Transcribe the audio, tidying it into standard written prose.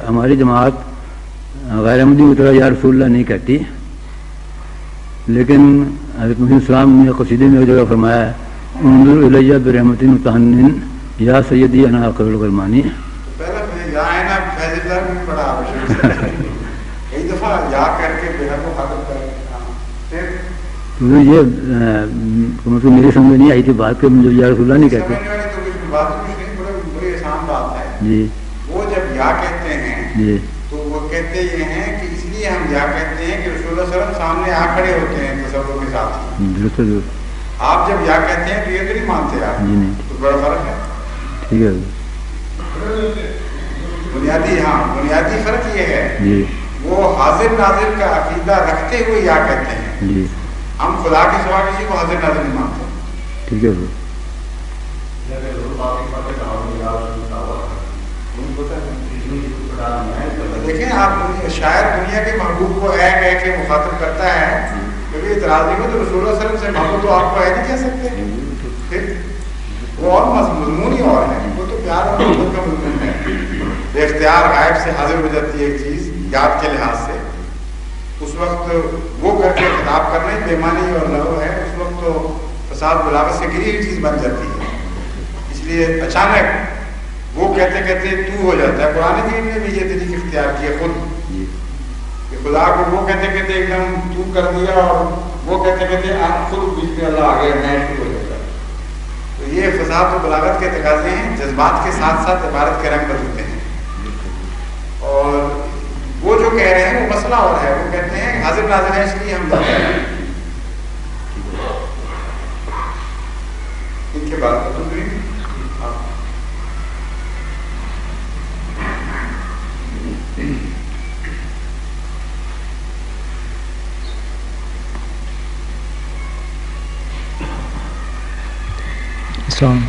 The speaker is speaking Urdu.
ہماری جماعت غیر احمدی کی طرح یا رسول اللہ نہیں کہتی، لیکن حضرت مسیح السلام نے قصیدے میں ایک جگہ فرمایا ہے انظر الیہ برحمت متحنن یا سیدی انا آخر الغرمانی. پہلا یا ہے نا فیض اللہ بھی بڑا آوشک کئی دفعہ یا کر کے بے حق و حقت کر یہ مطلب میری سمجھ نہیں آئی تھی بات کہ جو یا رسول اللہ نہیں کہتے. بات کچھ نہیں، بڑی آسان بات ہے جی. وہ جب یا کہتے ہیں جی تو وہ کہتے یہ ہیں کہ اس لیے ہم یا کہتے ہیں کہ رسول اللہ صلی اللہ علیہ وسلم سامنے آ کھڑے ہوتے ہیں تصور کے ساتھ. درست درست. آپ جب یا کہتے ہیں تو یہ تو نہیں مانتے آپ. جی نہیں تو بڑا فرق ہے. ٹھیک ہے. بنیادی فرق یہ ہے جی وہ حاضر ناظر کا عقیدہ رکھتے ہوئے یا کہتے ہیں. جی ہم خدا کے سوا کسی کو حاضر ناظر نہیں مانتے. ٹھیک ہے. دیکھیں آپ شاعر دنیا کے محبوب کو اے کہہ کے مخاطب کرتا ہے کبھی اعتراض نہیں ہو تو رسول اللہ صلی اللہ علیہ وسلم سے محبوب تو آپ کو اے نہیں کہہ سکتے. پھر وہ اور مضمون ہی اور ہے، وہ تو پیار اور محبت کا مضمون ہے. بے اختیار غائب سے حاضر ہو جاتی ہے ایک چیز یاد کے لحاظ سے، اس وقت وہ کر کے خطاب کرنا ہی بےمانی اور لغو ہے. اس وقت تو فساد بلاغت سے گری ہوئی چیز بن جاتی ہے. اس لیے اچانک وہ کہتے کہتے تو ہو جاتا ہے. قرآن کریم نے بھی یہ طریقہ اختیار کیا خود کہ خدا کو وہ کہتے کہتے ایک دم تو کر دیا اور وہ کہتے کہتے آپ خود بیچ میں اللہ آگے میں شروع ہو جاتا ہے. تو یہ فساد و بلاغت کے تقاضے ہیں، جذبات کے ساتھ ساتھ عبارت کے رنگ بدلتے ہیں. اور وہ جو کہہ رہے ہیں وہ مسئلہ اور ہے، وہ کہتے ہیں حاضر ناظر ہے اس لیے ہم بتا رہے ہیں. ان کے بعد السلام